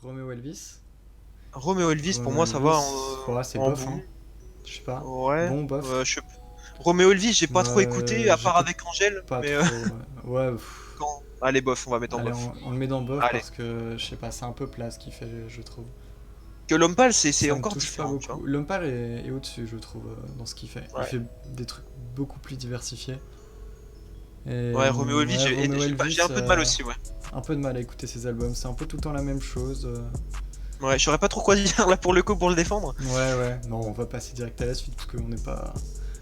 Romeo Elvis. Romeo Elvis, pour Romeo moi, ça va Elvis, ouais, c'est en bof, bon. hein. Je sais pas. Ouais. Bon, bof. Romeo Elvis, j'ai pas trop écouté, à part J'écoute avec Angèle, pas mais trop. Ouais, quand... Allez, bof, on va mettre en allez, bof. on le met dans bof Allez. parce que, je sais pas, c'est un peu plat ce qu'il fait, je trouve. Que l'homme pâle, c'est Ça me encore touche pas différent, tu vois. beaucoup. L'homme pâle est au-dessus, je trouve, dans ce qu'il fait. Il Ouais. fait des trucs beaucoup plus diversifiés. Et Ouais, Romeo Elvis, ouais, Romeo j'ai Elvis, un peu de mal aussi, ouais. un peu de mal à écouter ses albums. C'est un peu tout le temps la même chose. Ouais, je saurais pas trop quoi dire là pour le coup pour le défendre. Ouais, ouais. Non, on va passer direct à la suite parce qu'on n'est pas,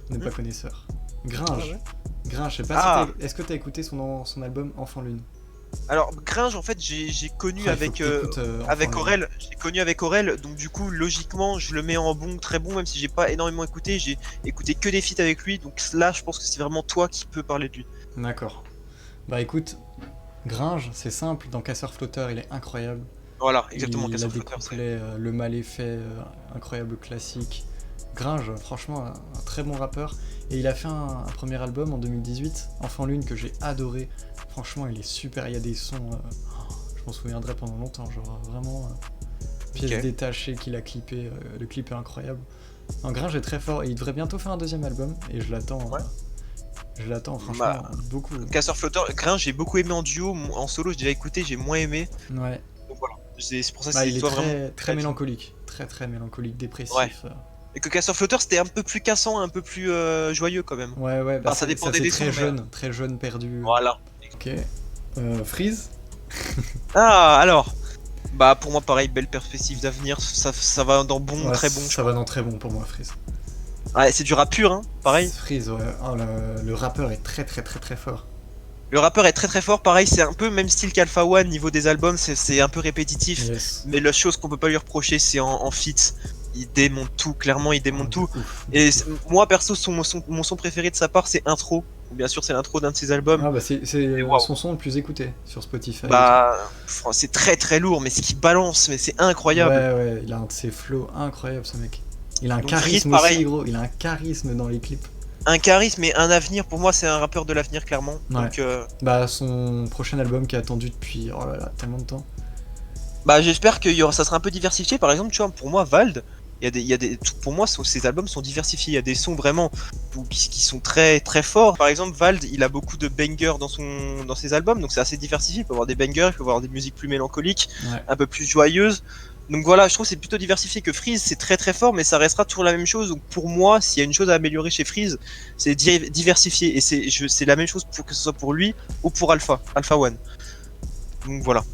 on n'est pas Hmm. connaisseur. Ouais, Gringe. ouais. Gringe, je sais pas si Ah! est-ce que t'as écouté son album Enfant Lune? Alors, Gringe, en fait, j'ai connu Ah, il faut que t'écoutes Enfant avec Lune. Aurel. J'ai connu avec Aurel, donc du coup, logiquement, je le mets en bon, très bon, même si j'ai pas énormément écouté. J'ai écouté que des feats avec lui, donc là, je pense que c'est vraiment toi qui peux parler de lui. D'accord. Bah écoute, Gringe, c'est simple. Dans Casseur Flotteur, il est incroyable. Voilà, exactement, Il a Casseur des Flotteur, c'est. couplets, Le Mal est fait, incroyable classique. Gringe, franchement, un très bon rappeur. Et il a fait un premier album en 2018, Enfant Lune, que j'ai adoré. Franchement, il est super. Il y a des sons, je m'en souviendrai pendant longtemps. Genre vraiment, pièces Ok. détachées qu'il a clippé. Le clip est incroyable. En Gringe est très fort. Et il devrait bientôt faire un deuxième album. Et je l'attends. Ouais. Je l'attends franchement Bah, beaucoup. Casseur Flotteur, Gringe, j'ai beaucoup aimé en duo. En solo, j'ai déjà écouté, j'ai moins aimé. Ouais. Donc voilà. C'est pour ça que Bah, c'est il est toi vraiment. très mélancolique. Très mélancolique, Ouais. dépressif. Et que Casseur Flotteur, c'était un peu plus cassant, un peu plus joyeux quand même. Ouais, ouais, bah Enfin, ça ça dépendait fait des sons, mais. très jeune, perdu. Voilà. Ok. Freeze. Ah, alors. Bah, pour moi, pareil, belle perspective d'avenir. Ça va dans bon, Ouais, très bon, je ça va crois. dans très bon pour moi, Freeze. Ouais, c'est du rap pur, hein, pareil. Freeze, ouais. Oh, le rappeur est très fort. Le rappeur est très très fort, pareil, c'est un peu même style qu'Alpha One niveau des albums, c'est un peu répétitif. Yes. Mais la chose qu'on peut pas lui reprocher, c'est en feat. Il démonte tout, clairement, il Oh, démonte de tout. ouf. Et moi, perso, mon son préféré de sa part, c'est Intro. Bien sûr, c'est l'intro d'un de ses albums. Ah, bah c'est Et waouh. son son le plus écouté sur Spotify et tout. Bah, c'est très très lourd, mais ce qu'il balance, mais c'est incroyable. Ouais, ouais, il a un de ses flows incroyables, ce mec. Il a un Donc Freeze, charisme aussi, pareil. gros. Il a un charisme dans les clips. Un charisme et un avenir, pour moi, c'est un rappeur de l'avenir, clairement. Ouais. Donc, Bah, son prochain album qui est attendu depuis, oh là là, tellement de temps. bah, j'espère que ça sera un peu diversifié. Par exemple, tu vois, pour moi, Vald, pour moi, ses albums sont diversifiés. Il y a des sons vraiment qui sont très très forts. Par exemple, Vald, il a beaucoup de bangers dans ses albums, donc c'est assez diversifié. Il peut avoir des bangers, il peut avoir des musiques plus mélancoliques, Ouais. un peu plus joyeuses. Donc voilà, je trouve que c'est plutôt diversifié que Freeze, c'est très très fort, mais ça restera toujours la même chose. Donc pour moi, s'il y a une chose à améliorer chez Freeze, c'est diversifier. Et c'est la même chose que ce soit pour lui ou pour Alpha One. Donc voilà,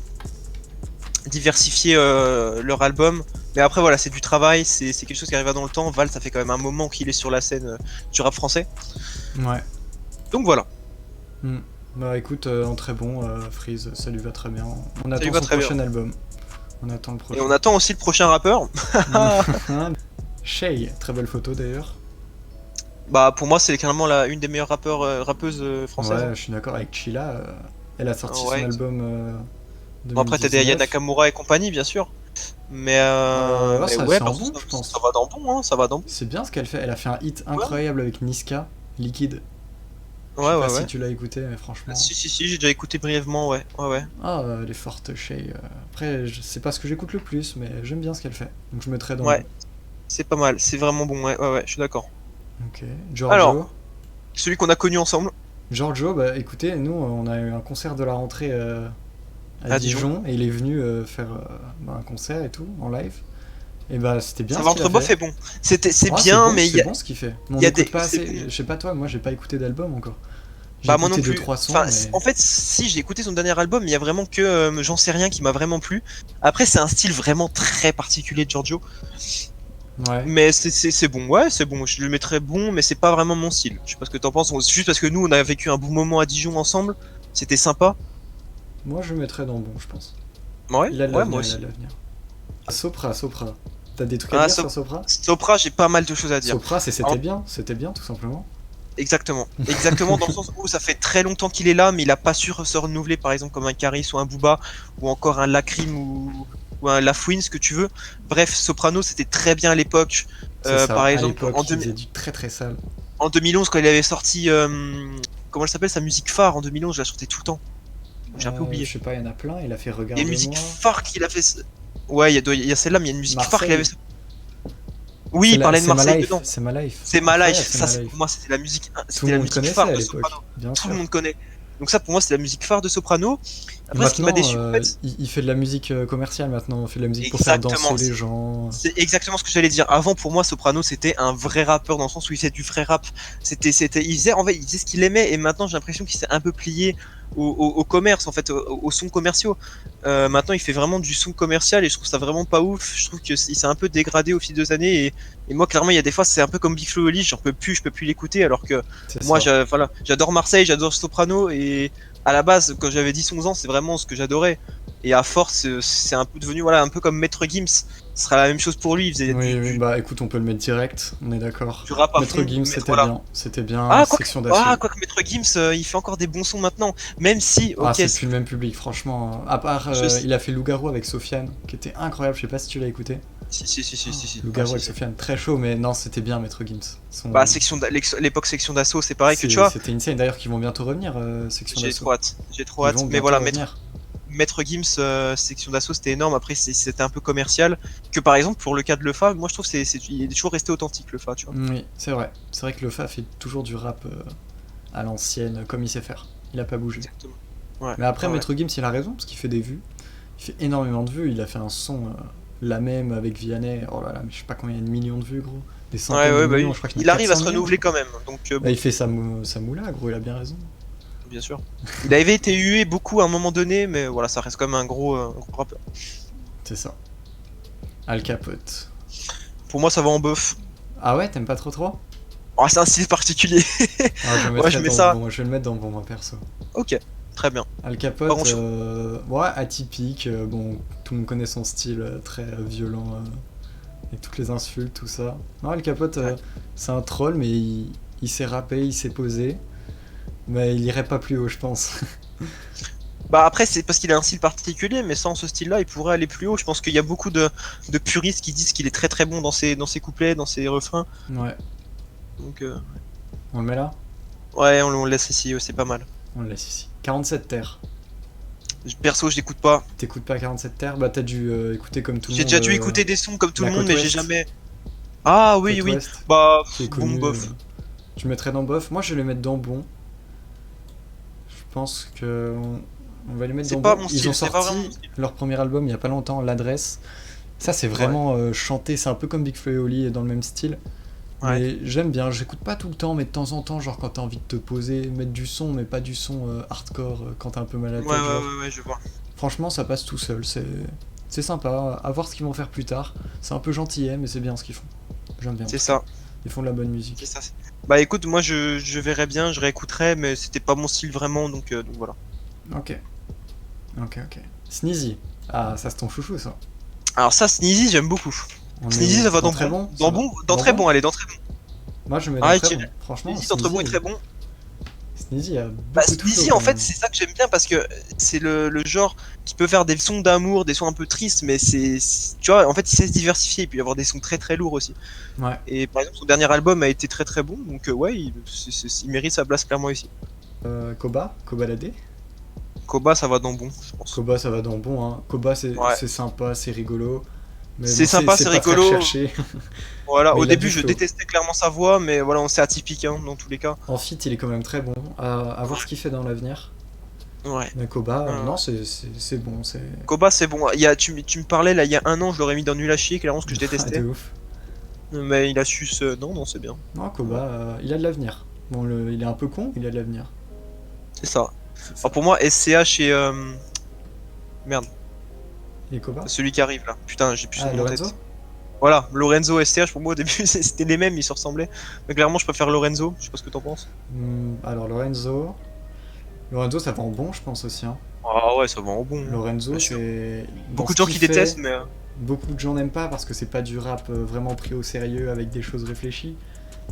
diversifier leur album. Mais après voilà, c'est du travail, c'est quelque chose qui arrive dans le temps. Val, ça fait quand même un moment qu'il est sur la scène du rap français. Ouais. Donc voilà. Bah écoute, en très bon, Freeze, ça lui va très bien. On Ça lui attend va son très bien. prochain album. On attend le Et prochain. on attend aussi le prochain rappeur. Shay, très belle photo d'ailleurs. Bah pour moi c'est clairement une des meilleures rappeuses françaises. Ouais, Hein. je suis d'accord avec Sheila. Elle a sorti son Ouais. album Bon après t'as des Aya 2019. Nakamura et compagnie bien sûr. Mais, Ouais, mais ça, ouais, c'est un perso, bon, je pense. ça va dans bon, hein, ça va dans bon. C'est bien ce qu'elle fait. Elle a fait un hit Ouais, incroyable avec Niska, Liquide. Je ouais, sais ouais. pas si Ouais. tu l'as écouté, mais franchement. Si, j'ai déjà écouté brièvement, ouais. Ouais, ouais. Ah, elle est forte, Shay. Après, c'est pas ce que j'écoute le plus, mais j'aime bien ce qu'elle fait. Donc je mettrai dans le Ouais, bon. c'est pas mal, c'est vraiment bon, ouais, ouais, ouais, je suis d'accord. Ok. Giorgio. Alors, celui qu'on a connu ensemble, Giorgio, bah écoutez, nous on a eu un concert de la rentrée à à Dijon. Dijon et il est venu faire un concert et tout en live. Et bah c'était bien Ça ce va qu'il a entre bof fait. et bon. C'est Ah, bien, mais c'est bon ce qu'il fait. Mais on il y a n'écoute des. pas C'est assez. bon. Je sais pas toi, moi j'ai pas écouté d'album encore. J'ai Bah, moi non écouté deux plus. trois sons, Enfin, mais. en fait, si j'ai écouté son dernier album, il y a vraiment que J'en sais rien qui m'a vraiment plu. Après, c'est un style vraiment très particulier de Giorgio. Ouais. Mais c'est bon, ouais, c'est bon. Je le mettrais bon, mais c'est pas vraiment mon style. Je sais pas ce que t'en penses. C'est juste parce que nous, on a vécu un bon moment à Dijon ensemble. C'était sympa. Moi je mettrais dans bon, je pense. Ouais, Il a de ouais, moi l'avenir, il a aussi. de l'avenir. Sopra, Sopra. T'as des trucs à Ah, dire sur Sopra? Sopra, j'ai pas mal de choses à dire. Sopra, En- c'était bien tout simplement. Exactement. Exactement, dans le sens où ça fait très longtemps qu'il est là, mais il a pas su se renouveler, par exemple, comme un Caris ou un Booba, ou encore un Lacrim ou un Lafouine, ce que tu veux. Bref, Soprano, c'était très bien à l'époque. C'est ça, Par à exemple, l'époque il faisait du très sale. en 2011, quand il avait sorti, comment elle s'appelle, sa musique phare en 2011, je la sortais tout le temps. J'ai un peu Je oublié. sais pas, il y en a plein, il a fait Il y a une musique Regarde-moi. phare qu'il a fait. Ouais, il y a celle-là, mais il y a une musique phare qu'il avait. Marseille. Oui, il parlait de C'est ma Marseille life, dedans. c'est ma life. C'est ma life. Incroyable, c'est Ça, ma life. pour moi, c'était la musique, Tout c'était le la monde musique connaissait phare à de l'époque, Soprano. bien Tout le sûr. monde connaît. Donc ça, pour moi, c'est la musique phare de Soprano. Et Après, ce qui m'a maintenant, déçu, en fait, il fait de la musique commerciale maintenant, il fait de la musique pour faire exactement, danser les gens. c'est exactement ce que j'allais dire. Avant, pour moi, Soprano, c'était un vrai rappeur dans le sens où il faisait du vrai rap. Il faisait, en fait, il disait ce qu'il aimait, et maintenant, j'ai l'impression qu'il s'est un peu plié au commerce, en fait, aux sons commerciaux. Maintenant, il fait vraiment du son commercial, et je trouve ça vraiment pas ouf. Je trouve que il s'est un peu dégradé au fil des années, et moi, clairement, il y a des fois, c'est un peu comme Big Flo et Oli, je peux plus l'écouter, alors que C'est moi, ça. voilà, j'adore Marseille, j'adore Soprano, et à la base, quand j'avais 10-11 ans, c'est vraiment ce que j'adorais. Et à force, c'est un peu devenu, voilà, un peu comme Maître Gims. Ce sera la même chose pour lui. Il faisait Oui, oui, bah écoute, on peut le mettre direct, on est d'accord. du rap à Maître fond, Gims, mais voilà. c'était bien, section d'assaut. Quoi que Maître Gims, il fait encore des bons sons maintenant. Même si, Ah, ok, c'est plus le même public, franchement. À part, je- il a fait Loup-Garou avec Sofiane, qui était incroyable, je sais pas si tu l'as écouté. si. Ah, Loup-Garou si, avec si. Sofiane, très chaud, mais non, c'était bien Maître Gims. Bah, l'époque section d'assaut, c'est pareil que tu vois. C'était insane, d'ailleurs, qu'ils vont bientôt revenir, section J'ai d'assaut. trop hâte, j'ai trop Ils hâte. vont Mais bientôt voilà, revenir. Maître Gims, section d'assaut, c'était énorme. Après, c'était un peu commercial. Que par exemple, pour le cas de Lefa, moi je trouve il est toujours resté authentique, Lefa, tu vois. Oui, c'est vrai. C'est vrai que le Fa fait toujours du rap à l'ancienne, comme il sait faire. Il a pas bougé. Exactement. Ouais. Mais après, Ouais. Maître Gims, il a raison, parce qu'il fait des vues. Il fait énormément de vues. Il a fait un son, la même avec Vianney. Oh là là, mais je sais pas combien il y a de millions de vues, gros. Des centaines de Bah millions, oui. je crois qu'il y en Il a arrive à se 400 millions. renouveler quand même. Donc, Bah, il fait sa moula, gros, il a bien raison. bien sûr. Il avait été hué beaucoup à un moment donné, mais voilà, ça reste quand même un gros rappeur. C'est ça. Al Capote. Pour moi, ça va en bof. Ah ouais, t'aimes pas trop trop? Oh, c'est un style particulier. Ah, je, Ouais, je mets ça. je vais le mettre dans le bon, moi, perso. Ok, très bien. Al Pas Capote, grand-chose. ouais, atypique. Bon, tout le monde connaît son style très violent. Avec toutes les insultes, tout ça. Non, Al Capote, Ouais. c'est un troll, mais il s'est rappé, il s'est posé. Mais il irait pas plus haut, je pense. Bah après, c'est parce qu'il a un style particulier, mais sans ce style-là, il pourrait aller plus haut. Je pense qu'il y a beaucoup de puristes qui disent qu'il est très très bon dans ses couplets, dans ses refrains. Ouais. Donc, On le met là? ouais, on le laisse ici, c'est pas mal. On le laisse ici. 47 terres. Perso, je l'écoute pas. T'écoutes pas 47 terres? Bah, t'as dû écouter comme tout le J'ai monde. déjà dû écouter des sons comme tout la le monde, côte mais j'ai ouest. jamais. Ah oui, Côte oui. ouest, Bah, qui est bon, connu. bof. Tu le mettrais dans bof? Moi, je vais le mettre dans bon. Je pense que. On va les mettre C'est dans pas bon. mon Ils style, ont c'est pas vraiment mon sorti style. leur premier album il y a pas longtemps, L'Adresse. Ça, c'est vraiment chanté. C'est un peu comme Big Flo et Oli dans le même style. Ouais. Mais j'aime bien. J'écoute pas tout le temps, mais de temps en temps, genre quand t'as envie de te poser, mettre du son, mais pas du son hardcore quand t'es un peu mal à la tête. Genre. Ouais, je vois. Franchement, ça passe tout seul. C'est sympa. À voir ce qu'ils vont faire plus tard. C'est un peu gentillet, mais c'est bien ce qu'ils font. J'aime bien. C'est ça. Ils font de la bonne musique. C'est ça. Bah écoute, moi je verrais bien, je réécouterais, mais c'était pas mon style vraiment, donc voilà. Ok. Sneezy. Ah, ça c'est ton chouchou, ça. Alors ça, Sneezy, j'aime beaucoup. On Sneezy, est ça va dans très bon. bon. Dans bon, dans très bon, allez, dans très bon. Moi, je mets Ah, dans très je bon. Franchement, Sneezy, entre bon et très bon. Sneezy a Bah, beaucoup de Sneezy, flow, en quand fait, même. c'est ça que j'aime bien parce que c'est le genre qui peut faire des sons d'amour, des sons un peu tristes, mais tu vois, en fait, il sait se diversifier. Il peut y avoir des sons très très lourds aussi. Ouais. Et par exemple, son dernier album a été très très bon, donc ouais, il mérite sa place clairement ici. Koba Ladé. Koba, ça va dans bon, je pense. Koba, ça va dans bon. Hein. Koba, c'est Ouais. sympa, c'est rigolo. Mais C'est bon, sympa, c'est pas rigolo. très recherché. Voilà, Mais au il a début, du je flow. détestais clairement sa voix, mais voilà, c'est atypique hein, dans tous les cas. En feat, il est quand même très bon. À voir ce qu'il fait dans l'avenir. Ouais. Mais Koba, Ouais. non, c'est bon. C'est Koba, c'est bon. Tu me parlais là, il y a un an, je l'aurais mis dans Nul à chier, clairement, ce que je détestais. de ouf. Mais il a su se. Non, c'est bien. Non, Koba, il a de l'avenir. Bon, il est un peu con, il a de l'avenir. C'est ça. C'est ça. Alors pour moi, SCH et. Merde, Et Koba celui qui arrive là. Putain, j'ai plus son Ah, nom en Lorenzo tête. Voilà, Lorenzo, SCH, pour moi au début c'était les mêmes, ils se ressemblaient. Mais clairement, je préfère Lorenzo, je sais pas ce que t'en penses. Alors, Lorenzo, ça va en bon, je pense aussi. Hein. Ah ouais, ça va en bon. Lorenzo, Bien sûr. c'est. Beaucoup de dans gens ce qui qu'il fait, détestent, mais. Beaucoup de gens n'aiment pas parce que c'est pas du rap vraiment pris au sérieux avec des choses réfléchies.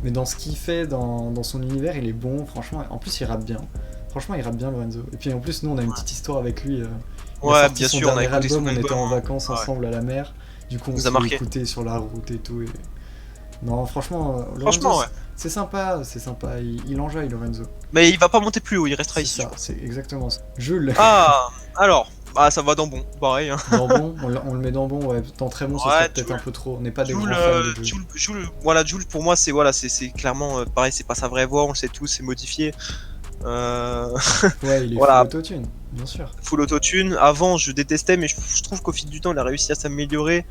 Mais dans ce qu'il fait, dans son univers, il est bon, franchement. En plus, il rappe bien. Franchement, il rappe bien, Lorenzo. Et puis en plus, nous, on a une petite histoire avec lui. Il a Ouais, sorti bien son sûr, on a dernier écouté son album, on était album, en vacances ouais. ensemble à la mer. Du coup, on Nous a s'est marqué. écouté sur la route et tout. Non, franchement, Lorenzo, Franchement, ouais. c'est sympa, c'est sympa. Il enjaille, Lorenzo. Mais il va pas monter plus haut, il restera C'est ici. je ça, pense. c'est exactement ça. Jules. Ah, alors, Ah, ça va dans bon, pareil. Hein. Dans bon, on le met dans bon, ouais. Dans très bon, ça serait Ouais, peut-être un peu trop. On n'est pas des Jul, grands fans de Jul. Voilà, Jul pour moi c'est voilà, c'est clairement pareil, c'est pas sa vraie voix, on le sait tous, c'est modifié. Euh... Ouais, il est full voilà, autotune, bien sûr. full autotune. Avant, je détestais, mais je trouve qu'au fil du temps, il a réussi à s'améliorer.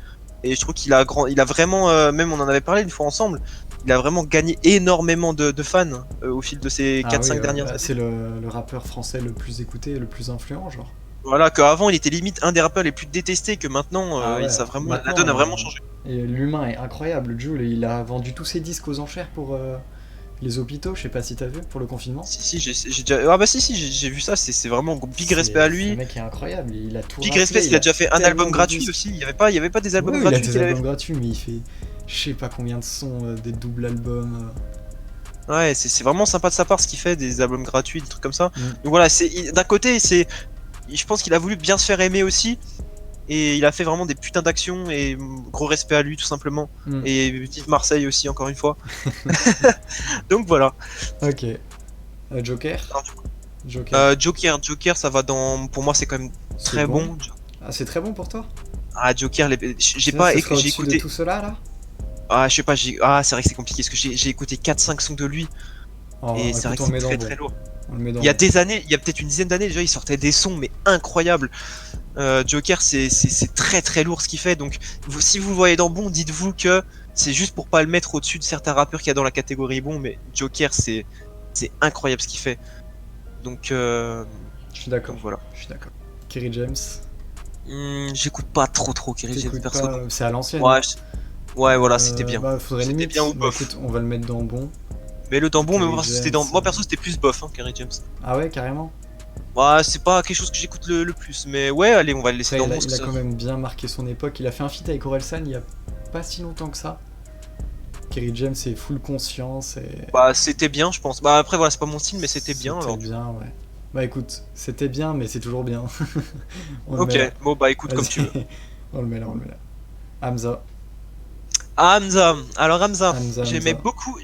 Et je trouve il a vraiment, même on en avait parlé une fois ensemble, il a vraiment gagné énormément de fans au fil de ces Ah quatre oui, cinq dernières bah, années. c'est le rappeur français le plus écouté et le plus influent, genre. Voilà, qu'avant il était limite un des rappeurs les plus détestés, que maintenant, Ah ouais, la maintenant, donne a vraiment changé. et l'humain est incroyable. Jules, il a vendu tous ses disques aux enchères pour les hôpitaux, je sais pas si t'as vu, pour le confinement. Si, j'ai déjà. Ah bah si, j'ai vu ça, c'est vraiment big respect à Ce lui. mec est incroyable, il a tout Big rappelé, respect, il a déjà fait un tellement album de gratuit disques. aussi. Il y avait pas des albums Ouais, il a gratuits des qu'il avait albums gratuits, mais il fait je sais pas combien de sons, des doubles albums. fait. Ouais, c'est vraiment sympa de sa part ce qu'il fait, des albums gratuits, des trucs comme ça. Mm. Donc voilà, d'un côté, je pense qu'il a voulu bien se faire aimer aussi. Et il a fait vraiment des putains d'actions et gros respect à lui tout simplement. Mm. Et vive Marseille aussi encore une fois. Donc voilà. Ok. Joker. Alors, du coup, Joker. Joker, ça va dans. Pour moi, c'est quand même C'est très bon. bon. Ah, c'est très bon pour toi. Ah, Joker, j'ai Ça, pas ce sera j'ai au-dessus écouté. de tout cela là. Ah, je sais pas, ah, c'est vrai que c'est compliqué parce que j'ai écouté 4-5 sons de lui Oh, et c'est vrai écoute, que on le c'est met dans très bon. très lourd. On le met dans Il y a bon. des années, il y a peut-être une dizaine d'années déjà, il sortait des sons mais incroyables. Joker, c'est très très lourd ce qu'il fait. Donc, si vous le voyez dans bon, dites-vous que c'est juste pour pas le mettre au-dessus de certains rappeurs qu'il y a dans la catégorie bon. Mais Joker, c'est incroyable ce qu'il fait. Donc, Je suis d'accord. voilà. Je suis d'accord. Kerry James. J'écoute pas trop Kerry James T'écoutes perso. pas, c'est à l'ancienne. Ouais, ouais, voilà, c'était bien. Bah, faudrait C'était limite. bien ou Bah, bof. écoute, on va le mettre dans bon. Mais le temps bon, mais Kerry James, moi perso c'était plus bof, hein, Kerry James. Ah ouais, carrément. Ouais, c'est pas quelque chose que j'écoute le plus, mais ouais, allez, on va le laisser Après, dans il bon. a, il a quand même bien marqué son époque. Il a fait un feat avec Orelsan il y a pas si longtemps que ça. Kerry James c'est full conscience et. Bah, c'était bien, je pense. Bah, après, voilà, c'est pas mon style, mais c'était bien. C'était Alors. bien, ouais. Bah écoute, c'était bien, mais c'est toujours bien. On le Ok, met là. bon, bah, écoute comme tu veux. On le met là, on le met là. Hamza. Ah, Hamza. Alors, Hamza, Hamza, j'aimais Hamza. beaucoup.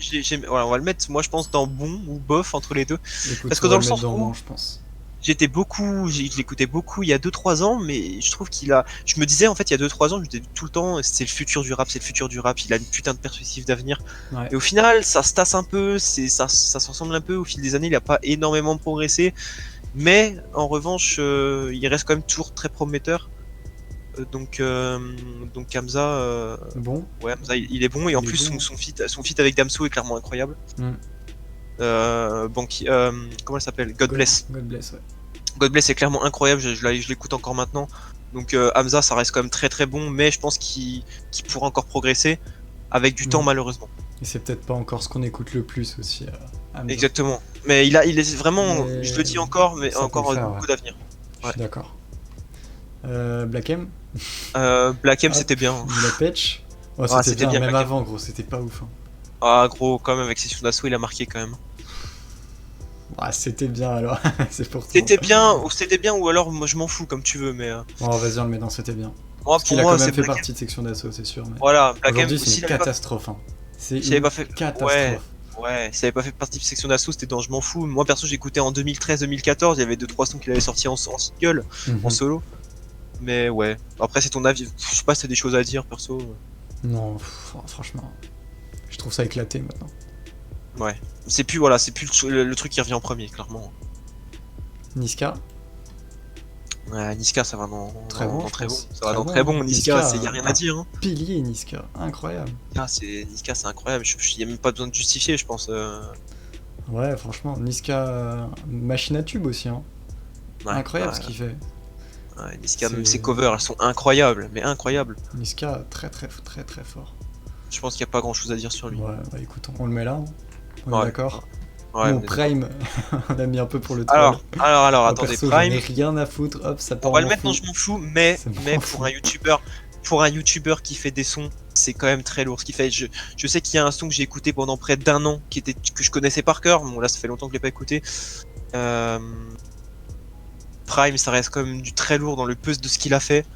Voilà, on va le mettre, moi, je pense, dans bon ou bof entre les deux. Écoute, Parce que on dans va le le mettre sens dans où bon, je pense. je l'écoutais beaucoup il y a 2-3 ans, mais je trouve je me disais en fait il y a 2-3 ans, je me disais tout le temps, c'est le futur du rap, c'est le futur du rap, il a une putain de perspective d'avenir. Ouais. Et au final, ça se tasse un peu, ça se ressemble un peu, au fil des années, il a pas énormément progressé, mais en revanche, il reste quand même toujours très prometteur. Donc Hamza, Bon. ouais, Hamza, il est bon, et en Il est plus bon. son feat avec Damso est clairement incroyable. Mm. Comment elle s'appelle? God Bless. God bless, ouais. God Bless est clairement incroyable, je l'écoute encore maintenant. Donc Hamza, ça reste quand même très très bon, mais je pense qu'il pourra encore progresser avec du temps malheureusement. Et c'est peut-être pas encore ce qu'on écoute le plus aussi. Hamza. Exactement. Mais il est vraiment, Mais je le dis encore, mais ça peut encore le faire, beaucoup ouais. d'avenir. Je suis d'accord. Black M. Black M, Hop, c'était bien. Il a patch. Oh, Ah, c'était bien, même Black M. avant, gros, c'était pas ouf. Hein. Ah gros, quand même avec Session d'Assaut, il a marqué quand même. Ah, c'était bien alors, c'est pour toi. C'était bien ou alors moi je m'en fous comme tu veux, mais Bon, vas-y, on le met dans c'était bien. moi Parce pour qu'il a moi quand même c'est fait Black M. partie de section d'assaut, c'est sûr. Mais... Voilà, Black M aujourd'hui, c'est s'il une avait pas- catastrophe. Hein. C'est s'il avait une pas fait- catastrophe. Ouais, s'il avait pas fait partie de Section d'Assaut, c'était dans Je m'en fous. Moi perso, j'écoutais en 2013-2014, il y avait 2-3 sons qu'il avait sortis en single, Mhm. en solo. Mais ouais, après c'est ton avis. Je sais pas si t'as des choses à dire perso. Non, franchement, je trouve ça éclaté maintenant. Ouais, c'est plus le truc qui revient en premier, clairement. Niska, Ouais, Niska, ça va dans Très bon, dans je très bon. pense. Ça va Très dans bon. très bon. Niska, Niska, y a rien à dire. Hein. pilier Niska, incroyable. Niska, c'est incroyable. Y a même pas besoin de justifier, je pense. Ouais, franchement, Niska, machine à tube aussi. Hein. Ouais, Incroyable ouais, ce qu'il fait. ouais, Niska, même C'est- ses covers, elles sont incroyables, mais incroyables. Niska, très très très très fort. Je pense qu'il y a pas grand chose à dire sur lui. Ouais, bah écoute, on le met là. Hein. On est Ouais. d'accord. Ouais, Mon on est Prime, on a mis un peu pour le troll. alors, Moi, attendez, perso, j'en ai Prime. rien à foutre. Hop, ça part On va en le mettre fou. dans Je m'en fous, mais Ça m'en pour fout. un youtubeur qui fait des sons, c'est quand même très lourd ce qu'il fait. Je sais qu'il y a un son que j'ai écouté pendant près d'1 an que je connaissais par cœur. Bon là ça fait longtemps que je l'ai pas écouté. Prime, ça reste quand même du très lourd dans le puzzle de ce qu'il a fait.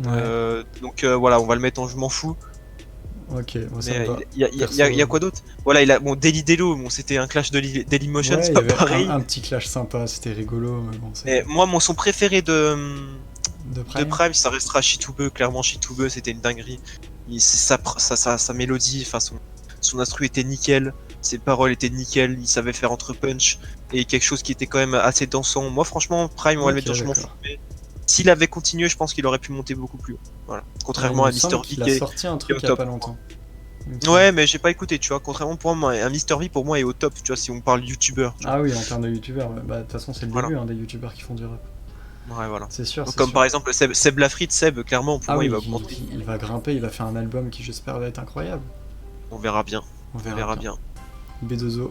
Ouais. Donc voilà, on va le mettre en Je m'en fous. Ok, moi ça Mais me va. il y a quoi d'autre? Voilà, il a bon Daily Delo, bon c'était un clash de Dailymotion, Ouais, c'est il y pas avait pareil. un petit clash sympa, c'était rigolo, mais bon, Mais c'est moi mon son préféré de de Prime. Prime, ça restera Shitube, clairement Shitube, c'était une dinguerie. Sa mélodie, enfin son instru était nickel, ses paroles étaient nickel, il savait faire entre punch et quelque chose qui était quand même assez dansant. Moi franchement, Prime, on va le Ok, mettre je m'en fous, d'accord. mais s'il avait continué, je pense qu'il aurait pu monter beaucoup plus haut. Voilà. Ouais, il Contrairement me à Mister semble V qu'il a sorti un qui est au truc il y a top. pas longtemps. Il me semble. Ouais, mais j'ai pas écouté, tu vois. Contrairement pour moi, un Mister V pour moi est au top, tu vois, si on parle youtubeur, tu vois. Ah oui, en termes de youtubeurs, ouais. Bah de toute façon c'est le Voilà. début hein, des youtubeurs qui font du rap. Ouais, voilà. C'est sûr, Donc, c'est comme sûr. par exemple Seb Lafrite, Seb, clairement, pour Ah moi, il oui, va augmenter. il va grimper, il va faire un album qui j'espère va être incroyable. On verra bien. On On verra verra bien. bien. B2O,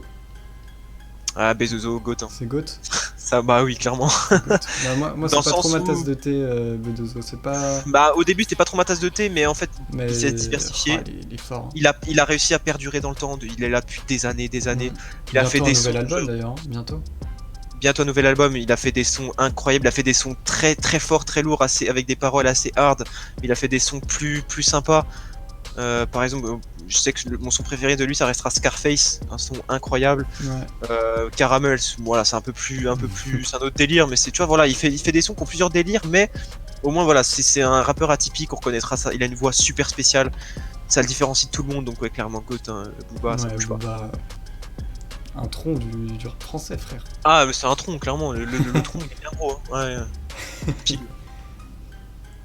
Ah, Bezozo, Goth. Hein. c'est GOAT? Ça, bah oui, clairement. C'est GOAT. Bah, moi Dans c'est le pas trop sens ma tasse où, de thé, B2O, c'est pas... bah, au début, c'était pas trop ma tasse de thé, mais en fait, il s'est Mais... oh, diversifié. il est fort. Hein. Il a réussi à perdurer dans le temps. Il est là depuis des années, des années. Il a fait Bientôt un des sons. nouvel album d'ailleurs, hein, bientôt. Bientôt un nouvel album. Il a fait des sons incroyables. Il a fait des sons très, très forts, très lourds, assez, avec des paroles assez hard. Il a fait des sons plus sympas. Par exemple, je sais que mon son préféré de lui, ça restera Scarface, un son incroyable. Ouais. Caramel, voilà, c'est un peu plus, c'est un autre délire, mais c'est, tu vois, voilà, il fait des sons qui ont plusieurs délires, mais au moins, voilà, c'est un rappeur atypique, on reconnaîtra ça. Il a une voix super spéciale, ça le différencie de tout le monde, donc ouais, clairement, Goat, hein, Booba, ça Ouais, bouge pas. Booba, un tronc du rap français, frère. Ah, mais c'est un tronc, clairement, le tronc, il est bien gros, hein. Ouais, pile.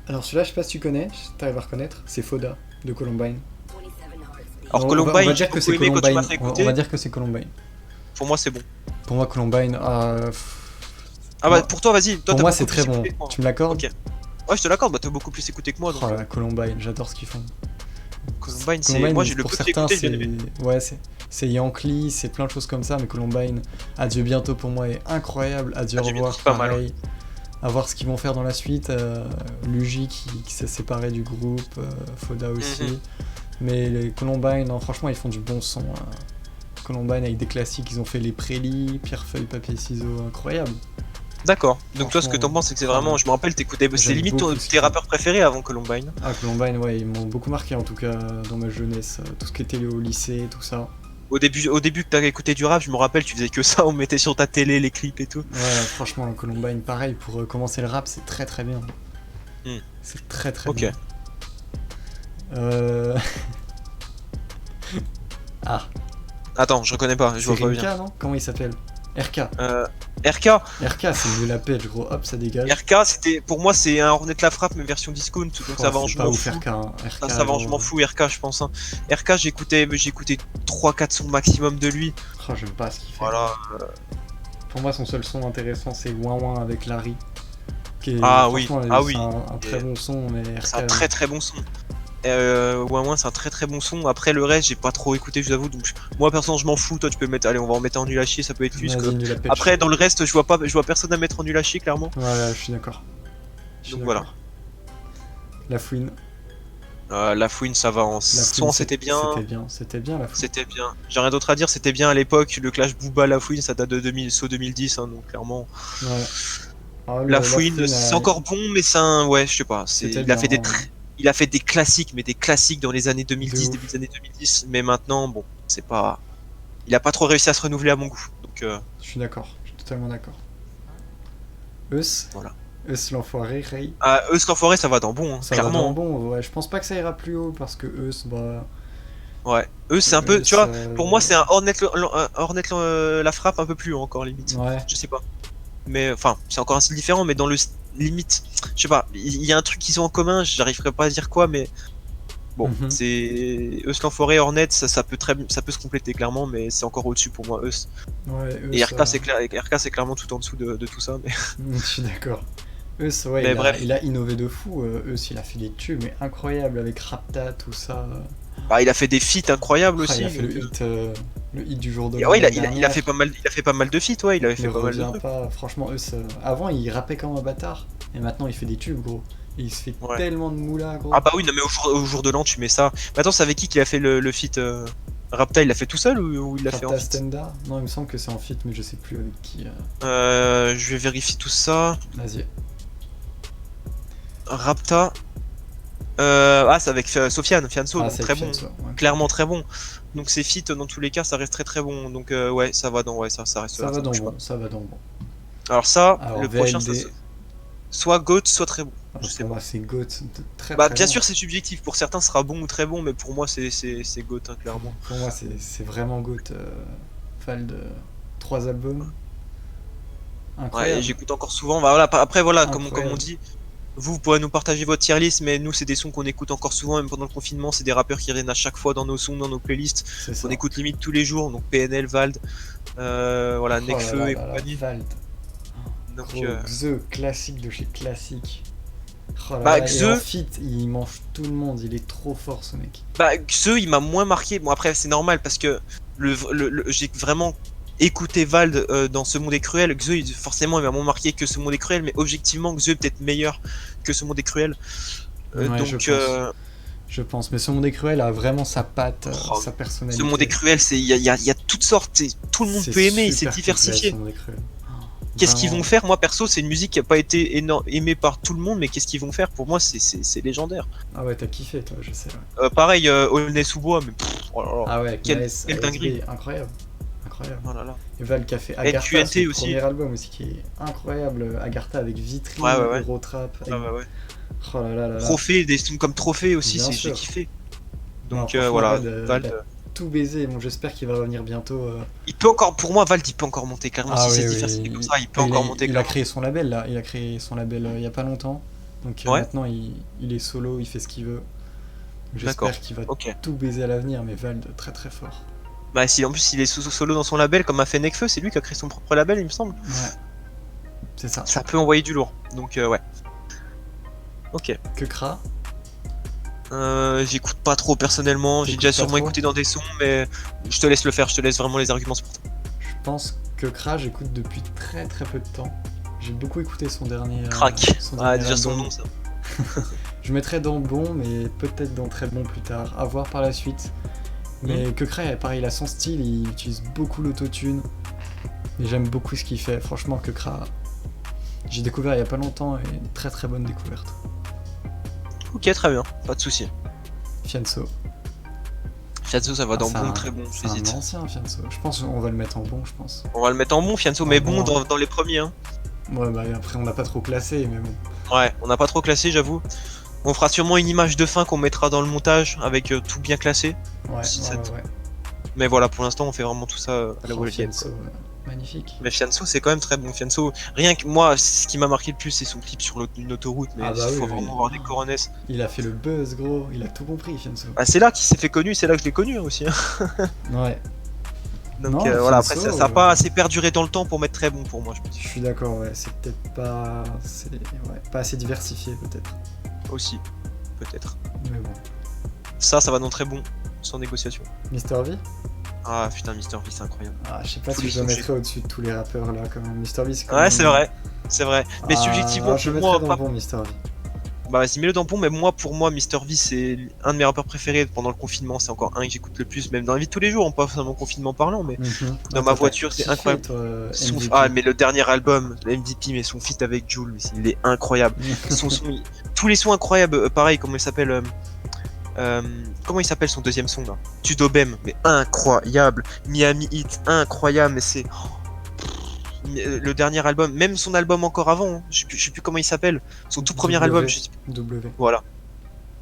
Alors celui-là, je sais pas si tu connais, t'arrives à reconnaître, c'est Foda, de Columbine. Alors, on Columbine, va j'ai dire que beaucoup c'est aimé quand tu m'as Columbine. fait On écouter. va dire que c'est Columbine. Pour moi, c'est bon. Pour moi, Columbine, Ah bah, pour toi, vas-y, toi, pour t'as moi beaucoup c'est plus très bon. écouté que moi. Tu me l'accordes? Ok. Ouais, je te l'accorde, bah t'as beaucoup plus écouté que moi, donc. Oh là, Columbine, j'adore ce qu'ils font. Columbine, c'est. Columbine, Moi, j'ai le pour peu que j'ai certains, écouté, j'ai bien aimé. ouais, c'est Yankee, c'est plein de choses comme ça, mais Columbine, Adieu bientôt pour moi est incroyable. Adieu au Adieu revoir, bientôt, c'est pas mal, pareil. À voir ce qu'ils vont faire dans la suite. Luigi qui s'est séparé du groupe, Foda aussi. Mhm. Mais les Columbine, non, franchement, ils font du bon son. Hein. Columbine avec des classiques, ils ont fait les prélis, pierre, feuille, papier, ciseaux, incroyable. D'accord. Donc toi, ce que Franchement, t'en penses, c'est que c'est vraiment, je me rappelle, t'écoutais, c'est j'aime limite beaucoup ce qu'ils tes font. rappeurs préférés avant Columbine. Ah, Columbine, ouais, ils m'ont beaucoup marqué en tout cas dans ma jeunesse. Tout ce qui était au lycée, tout ça. Au début que t'as écouté du rap, je me rappelle, tu faisais que ça, on mettait sur ta télé les clips et tout. Ouais, franchement, Columbine, pareil, pour commencer le rap, c'est très très bien. Hmm. C'est très très Ok. bien. Ah, Attends, je reconnais pas, je c'est vois pas bien. Rimka, non? Comment il s'appelle? RK. RK, RK, c'est le la pêche, gros, hop, ça dégage. RK, c'était, pour moi, c'est un Hornet la frappe, mais version discount, donc Oh, ça va, c'est je pas m'en ouf, fous. RK, hein. RK, Ça va, je gros. m'en fous, RK, je pense. Hein. RK, j'ai écouté 3-4 sons maximum de lui. Oh, j'aime pas ce qu'il fait. Voilà. Pour moi, son seul son intéressant, c'est Ouin Ouin avec Larry. Qui est, Ah oui, franchement, ah c'est oui. un très bon son, mais RK. C'est un très très bon son. Ouais, c'est un très très bon son. Après le reste, j'ai pas trop écouté, je vous avoue. Donc moi personnellement, je m'en fous. Toi, tu peux le mettre. Allez, on va en mettre en nul à chier. Ça peut être plus. Vas-y, nul à pêche. Après, dans le reste, je vois personne à mettre en nul à chier, clairement. Ouais, je suis d'accord. Je suis Donc d'accord. voilà. La Fouine. La Fouine, ça va en La son, Fouine, c'était bien. C'était bien la Fouine. C'était bien. J'ai rien d'autre à dire. C'était bien à l'époque. Le clash Booba La Fouine, ça date de 2010, hein, donc clairement. Ouais. Ah, La Fouine, c'est encore bon, mais c'est un. Ouais, je sais pas. C'était Il a fait bien, il a fait des classiques, mais des classiques dans les années De 2010, ouf. début des années 2010. Mais maintenant, bon, c'est pas. Il a pas trop réussi à se renouveler à mon goût. Donc Je suis d'accord, je suis totalement d'accord. Eus, voilà. Eus l'enfoiré, Ray. Ah, Eus l'enfoiré, ça va dans bon, hein, Ça va clairement. dans bon, ouais, je pense pas que ça ira plus haut parce que Eus, bah. Ouais. Eus, c'est un peu. Eus, Tu vois, pour moi, c'est un Hornet la frappe un peu plus encore, limite. Ouais. Je sais pas. Mais enfin, c'est encore un style différent, mais dans le limite. Je sais pas, il y a un truc qu'ils ont en commun, j'arriverai pas à dire quoi, mais. Bon, Mhm. c'est Eus l'enfoiré, Hornet, ça peut se compléter clairement, mais c'est encore au-dessus pour moi, Eus. Ouais, Eus. Et RK, c'est clairement tout en dessous de tout ça, mais. Je suis d'accord. Eus, ouais, Mais bref. il a innové de fou. Eus, il a fait des tubes, mais incroyables avec Rapta, tout ça. Bah, il a fait des feats incroyables Ah, aussi. il a fait donc, le hit du jour de et l'an ouais, l'année il a dernière. fait pas mal de feats, ouais, il avait Il fait ne pas mal de revient trucs. pas. Franchement, Eus, avant, il rappait comme un bâtard. Et maintenant, il fait des tubes, gros. Et il se fait Ouais. tellement de moula, gros. Ah bah oui, non mais au jour de l'an, tu mets ça. Mais attends, c'est avec qui qu'il a fait le feat Rapta, il l'a fait tout seul ou il l'a fait en Rapta feat? Stenda. Non, il me semble que c'est en feat, mais je sais plus avec qui. Je vais vérifier tout ça. Vas-y. Rapta. Ah, c'est avec Sofiane, Fianso, Ah, donc c'est très bon. Fianso, ouais. Clairement très bon. Donc ces feats, dans tous les cas, ça reste très très bon. Donc ouais, ça va dans, ouais, ça reste Ça là, va ça dans bouge pas. bon, ça va dans bon. Alors ça, Alors le prochain, ça VLD, soit GOAT, soit très bon. Je sais pour moi pas. c'est GOAT, très Bah très bien bon. sûr, c'est subjectif. Pour certains, ce sera bon ou très bon, mais pour moi, c'est GOAT, hein, clairement. Pour moi c'est vraiment GOAT. Vald, 3 albums, Ouais, et incroyable, j'écoute encore souvent. Bah, voilà, après, voilà, comme on incroyable. dit, vous pourrez nous partager votre tier list, mais nous, c'est des sons qu'on écoute encore souvent, même pendant le confinement. C'est des rappeurs qui reviennent à chaque fois dans nos sons, dans nos playlists, C'est qu'on ça. écoute limite tous les jours. Donc PNL, Vald, voilà, Oh là Nekfeu là et là là, compagnie. Vald. Donc, Gros, Xe, classique de chez classique. Oh là bah, là, et en Xe, fit, il mange tout le monde, il est trop fort ce mec. Xe, il m'a moins marqué. Bon, après, c'est normal parce que j'ai vraiment écouté Vald dans Ce Monde est cruel. Xe, forcément, il m'a moins marqué que Ce Monde est cruel, mais objectivement, Xe est peut-être meilleur que Ce Monde est cruel. Ouais, je Donc, pense. Je pense. Mais ce monde est cruel a vraiment sa patte, oh, sa Ce Monde est personnalité. cruel, il y a toutes sortes, tout le monde C'est peut aimer, c'est super complet ce diversifié. monde est cruel. Qu'est-ce qu'ils vont Vraiment. faire? Moi, perso, c'est une musique qui a pas été aimée par tout le monde, mais qu'est-ce qu'ils vont faire? Pour moi, c'est légendaire. Ah ouais, t'as kiffé toi, je sais. Ouais. Pareil, Aulnay sous bois, mais oh là là, Ah ouais, avec quelle, Maes, quelle dinguerie. ASB, incroyable. Incroyable. Oh là là. Et Val qui a fait Agartha, NQNT son aussi. premier album aussi, qui est incroyable. Agartha avec Vitry, Ouais, ouais, ouais. Eurotrap. Ouais, Avec... ouais, ouais. Oh là là là là. Trophée, des sons comme Trophée aussi, Bien j'ai sûr. kiffé. Non, Donc franchement, voilà, Vald, il Vald. a tout baisé. Bon, j'espère qu'il va revenir bientôt. Il peut encore, pour moi, Vald, il peut encore monter, clairement. Ah Si oui, c'est oui. diversifié comme ça, il peut encore monter, Il a clairement. créé son label là. Il a créé son label il y a pas longtemps. Donc Ouais, maintenant, il est solo, il fait ce qu'il veut. d'accord. J'espère qu'il va Ok. tout baiser à l'avenir, mais Vald, très très fort. Bah, si en plus il est solo dans son label, comme a fait Nekfeu, c'est lui qui a créé son propre label, il me semble. Ouais, c'est ça. Ça peut envoyer du lourd. Donc ouais. Ok. Que Kra, J'écoute pas trop personnellement, j'ai t'écoutes déjà pas sûrement trop. écouté dans des sons, mais je te laisse le faire, je te laisse vraiment les arguments pour toi. Je pense que Kra, j'écoute depuis très très peu de temps. J'ai beaucoup écouté son dernier, Crac. son Ah, dernier déjà son album. nom ça. Je mettrais dans bon, mais peut-être dans très bon plus tard. À voir par la suite. Mais que Kra, pareil, il a son style, il utilise beaucoup l'autotune. Et j'aime beaucoup ce qu'il fait. Franchement, que Kra, j'ai découvert il y a pas longtemps et une très très bonne découverte. Ok, très bien, pas de soucis. Fianso. Fianso, ça va dans c'est bon, un- très bon, C'est un j'hésite. ancien Fianso. Je pense qu'on va le mettre en bon, je pense. On va le mettre en bon, Fianso, En mais bon bon. dans les premiers. Hein. Ouais, bah après on n'a pas trop classé, mais bon. Ouais, on n'a pas trop classé, j'avoue. On fera sûrement une image de fin qu'on mettra dans le montage avec tout bien classé. Ouais, Si ouais, ça te- ouais. Mais voilà, pour l'instant, on fait vraiment tout ça à la Oh, Wolfienne. Fianso, magnifique. Mais Fianso, c'est quand même très bon. Fianso, rien que moi, ce qui m'a marqué le plus, c'est son clip sur une autoroute. Mais Ah bah il faut oui, vraiment oui. avoir des coronesses. Il a fait le buzz, gros. Il a tout compris, Fianso. Ah, c'est là qu'il s'est fait connu, c'est là que je l'ai connu hein, aussi. Hein. Ouais, Donc Non, voilà, Fianso, après, ça a pas assez perduré dans le temps pour mettre très bon pour moi, je pense. je suis d'accord, ouais. C'est peut-être pas... pas assez diversifié, peut-être. Aussi, peut-être. Mais bon. Ça va dans très bon, sans négociation. Mr. V. Ah putain, Mister V, c'est incroyable. Ah, je sais pas Tous si les je le sons que mettrais au-dessus de tous les rappeurs là, quand même. Mr. V, c'est quand Ouais, même- c'est vrai, c'est vrai. Mais Ah, subjectivement, je pour le mettrais moi, dans bon, Mr. V. bah vas-y, mets-le dans le pont, mais moi, pour moi, Mister V, c'est un de mes rappeurs préférés pendant le confinement. C'est encore un que j'écoute le plus, même dans la vie de tous les jours, pas seulement confinement parlant, mais Mhm. dans Ah, ma toi, voiture, t'as c'est kiffé, incroyable. toi, Son- MVP. Ah, mais le dernier album, le MVP, mais son feat avec Jul, il est incroyable. Son son, tous les sons incroyables, pareil, comment il s'appelle comment il s'appelle son deuxième son là Tudobem, mais incroyable. Miami Heat, incroyable, mais c'est. Le dernier album, même son album encore avant, hein, je sais plus comment il s'appelle, son tout premier W. album, je sais plus. W. Voilà.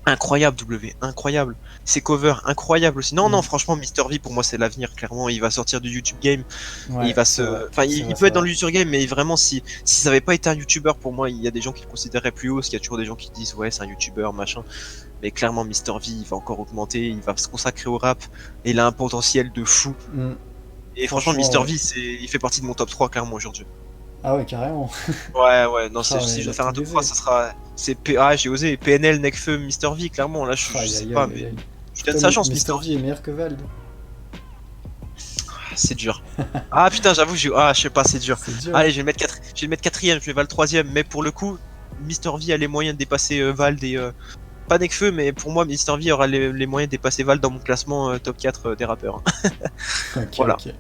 Incroyable W, incroyable. Ses covers, incroyables aussi. Non, Mm. non, franchement, Mister V pour moi c'est l'avenir, clairement. Il va sortir du YouTube Game. Ouais, Et il va c'est se. vrai, Enfin, c'est il vrai, peut c'est être dans vrai. le YouTube Game, mais vraiment, si ça avait pas été un YouTuber, pour moi, il y a des gens qui le considéraient plus haut, parce qu'il y a toujours des gens qui disent, ouais, c'est un YouTuber, machin. Mais clairement, Mister V, il va encore augmenter, il va se consacrer au rap, et il a un potentiel de fou. Mm. Et franchement, Franchement, Mister V, il fait partie de mon top 3, clairement, aujourd'hui. Ah ouais, carrément. Ouais, non, Ah, si mais je dois il faire a un tout top 3, baisé. ça sera. J'ai osé. PNL, Nekfeu, Mister V, clairement, là, je Aïe, sais aïe, pas, aïe, mais. aïe. Je donne Putain, sa chance, Mister Mr. V. V est meilleur que Vald. C'est dur. Ah putain, j'avoue, je sais pas, c'est dur. C'est dur. Allez, je vais le mettre quatrième, je vais Val troisième, mais pour le coup, Mister V a les moyens de dépasser Vald et pas Nekfeu, mais pour moi, Mister V aura les moyens de dépasser Vald dans mon classement top 4 des rappeurs. Ok, Voilà. ok.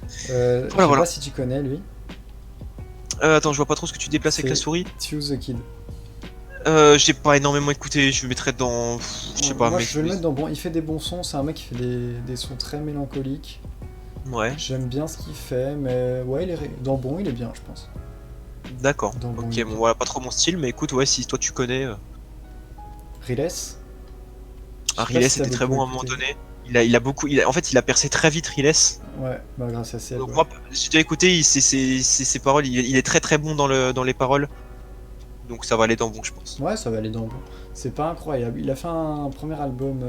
Je sais Voilà. pas si tu connais lui. Attends, je vois pas trop ce que tu déplaces avec C'est la souris. Tue the Kid. J'ai pas énormément écouté, je le mettrais dans. Je sais pas, Moi, mais. je vais le mettre dans bon. Il fait des bons sons, c'est un mec qui fait des sons très mélancoliques. Ouais, J'aime bien ce qu'il fait, mais ouais, dans bon, il est bien, je pense. d'accord. Dans bon, Ok, il est bon, bien. voilà, pas trop mon style, mais écoute, ouais, si toi tu connais. Riles. Je sais pas Riles si t'as était très beaucoup bon à un moment écouté. donné. Il a beaucoup. En fait, il a percé très vite, Riles. Ouais, bah grâce à Seb. Donc, Ouais, moi, j'ai déjà écouté, ses paroles, il est très très bon dans les paroles. Donc, ça va aller dans bon, je pense. ouais, ça va aller dans bon. C'est pas incroyable. Il a fait un premier album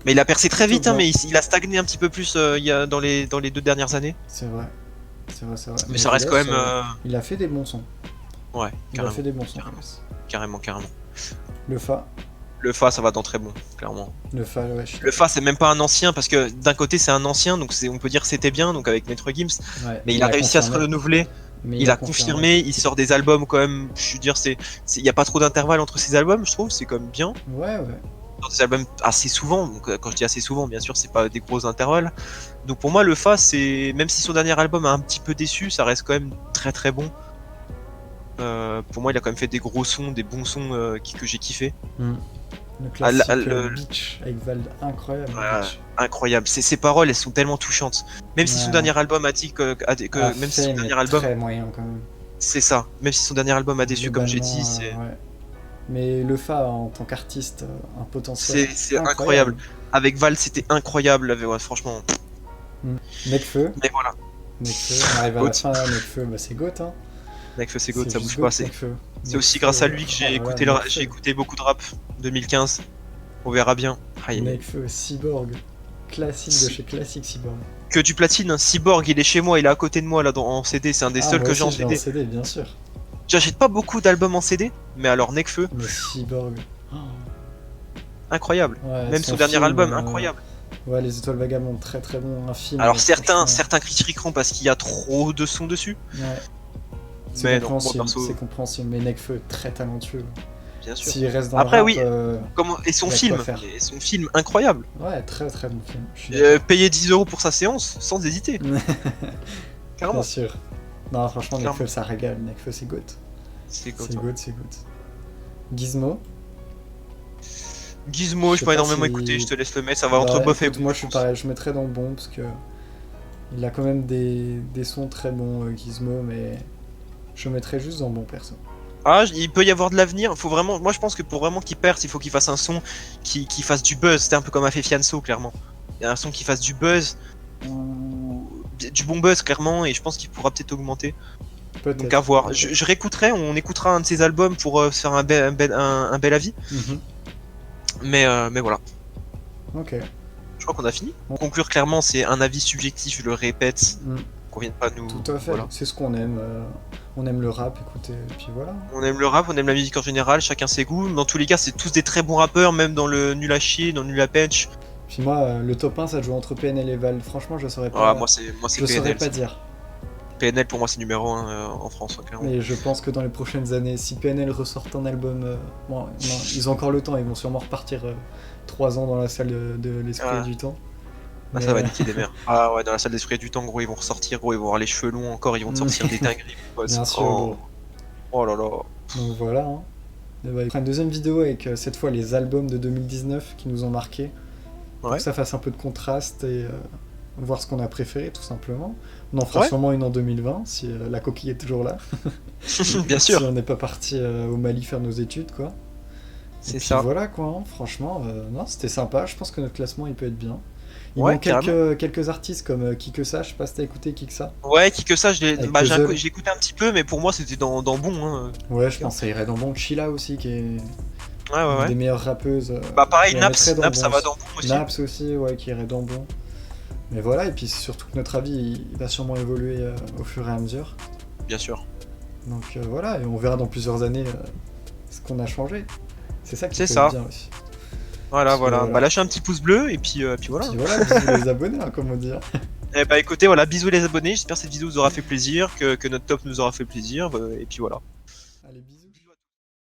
Mais il a percé très plutôt vite, hein, bien. mais il a stagné un petit peu plus dans les 2 dernières années. C'est vrai. C'est vrai, c'est vrai. Mais Mais ça reste quand Riles, même. il a fait des bons sons. Ouais, Il a fait des bons sons, carrément, Riles. carrément. Le Fa. Le Fa, ça va dans très bon, clairement. Le Fa, ouais, Le Fa, c'est même pas un ancien, parce que d'un côté, c'est un ancien, donc on peut dire que c'était bien, donc avec Maître Gims. ouais, Mais il a réussi à se confirmé. renouveler. Mais Il a confirmé, il sort des albums quand même. Je veux dire, il y a pas trop d'intervalle entre ses albums, je trouve. C'est quand même bien. Ouais, ouais. Il sort des albums assez souvent. Donc, quand je dis assez souvent, bien sûr, c'est pas des gros intervalles. Donc pour moi, le Fa, c'est même si son dernier album a un petit peu déçu, ça reste quand même très très bon. Pour moi, il a quand même fait des gros sons, des bons sons que j'ai kiffé. Le classique le- Beach avec Vald, incroyable. Ouais, Beach. incroyable. Ses paroles, elles sont tellement touchantes. Même si son Ouais. dernier album a dit même si son Fame dernier est album, très moyen quand même. c'est ça. Même si son dernier album a déçu, comme j'ai dit, Globalement, c'est. ouais. Mais le Fa en tant qu'artiste, un potentiel C'est incroyable. Avec Val, c'était incroyable. Ouais, franchement. Nekfeu, Mais voilà. Nekfeu, on arrive à la Goat. fin, Nekfeu, bah c'est Goat, hein. Nekfeu, c'est Goat, ça juste bouge Goat, pas. C'est Nekfeu. aussi Nekfeu, grâce à lui que j'ai oh là écouté, là, Nekfeu. j'ai écouté beaucoup de rap 2015. On verra bien. Aïe, aïe, aïe. Nekfeu, Cyborg, classique de chez Classique Cyborg. Que du platine, hein. Cyborg, il est chez moi, il est à côté de moi là en CD. C'est un des seuls moi que j'ai en aussi, je l'ai CD. en CD, bien sûr. J'achète pas beaucoup d'albums en CD, mais alors Nekfeu, Mais Cyborg, oh, incroyable. ouais, Même son dernier film, album, incroyable. Ouais, Les Étoiles Vagabondes, très très bon, un film. Alors franchement, certains critiqueront parce qu'il y a trop de sons dessus. ouais. Mais C'est non, moi, compréhensible, perso- c'est compréhensible, mais Nekfeu, très talentueux. Bien sûr. S'il reste dans Après, le rap, oui. Et son il y a de film, quoi faire. incroyable. Ouais, très très bon film. Je suis d'accord. Payer 10 € pour sa séance, sans hésiter. Bien Clairement. sûr. Non, franchement, Clairement. Nekfeu, ça régale. Nekfeu, c'est goat. C'est comme C'est ça. goat, c'est goat. Gizmo. Gizmo, Je je sais pas pas énormément si- écouté, je te laisse le mettre, ça va Bah, entre bof et écoute, bon. moi, je suis pareil, je mettrais dans le bon parce que il a quand même des sons très bons, Gizmo, mais je mettrais juste dans le bon perso. Ah, il peut y avoir de l'avenir, faut vraiment. Moi je pense que pour vraiment qu'il perce, il faut qu'il fasse un son qui fasse du buzz. C'était un peu comme a fait Fianso, clairement. Il y a un son qui fasse du buzz, ou du bon buzz, clairement, et je pense qu'il pourra peut-être augmenter. Peut-être. Donc à voir. peut-être. Je réécouterai, on écoutera un de ses albums pour se faire un bel avis. Mhm. Mais voilà. Ok. Je crois qu'on a fini. Pour conclure clairement, c'est un avis subjectif, je le répète, Mm. qu'on vienne pas nous. Tout à fait. Voilà. C'est ce qu'on aime. On aime le rap, écoutez, et puis voilà. On aime le rap, on aime la musique en général, chacun ses goûts. Dans tous les cas, c'est tous des très bons rappeurs, même dans le nul à chier, dans le nul à patch. Puis moi, le top 1, ça joue entre PNL et Val. Franchement, je saurais pas. Ah, moi c'est je saurais PNL. pas dire. PNL pour moi c'est numéro 1 en France, ouais, clairement. Mais je pense que dans les prochaines années, si PNL ressortent un album, bon, non, ils ont encore le temps, ils vont sûrement repartir 3 ans dans la salle de l'esprit Ah. et du temps. Ah, ça va niquer des mères. Ah ouais, dans la salle d'esprit du temps, gros, ils vont ressortir, gros, ils vont avoir les cheveux longs encore, ils vont te sortir des dingueries. Mon pote. Bien sûr, Oh. gros. Oh là là. Donc voilà. Hein. Et bah, il fera une deuxième vidéo avec cette fois les albums de 2019 qui nous ont marqués. Pour Ouais. que ça fasse un peu de contraste et voir ce qu'on a préféré tout simplement. On en fera Ouais. sûrement une en 2020 si la coquille est toujours là. Bien sûr, Si on n'est pas parti au Mali faire nos études quoi. c'est Et puis ça. voilà quoi, hein. Franchement, non, c'était sympa. Je pense que notre classement il peut être bien. Il Ouais, manque quelques artistes comme Qui que ça, je sais pas si t'as écouté Qui que ça. Ouais, qui que ça, Avec bah, Puzzle. j'ai écouté un petit peu, mais pour moi c'était dans bon. Hein. Ouais, je pense que ça irait dans bon. Sheila aussi qui est Ouais, ouais, une ouais. des meilleures rappeuses. Bah pareil, je la Naps, mettrais dans Naps ça bon va aussi. dans bon aussi. Naps aussi, ouais, qui irait dans bon. Mais voilà, et puis c'est surtout que notre avis il va sûrement évoluer au fur et à mesure. Bien sûr. Donc voilà, et on verra dans plusieurs années ce qu'on a changé. C'est ça qui C'est peut ça. être bien aussi. Voilà. Voilà. Bah lâchez un petit pouce bleu et puis voilà. Puis voilà, bisous les abonnés, hein, comme on dit. Eh bah écoutez, voilà, bisous les abonnés, j'espère que cette vidéo vous aura fait plaisir, que notre top nous aura fait plaisir, et puis voilà.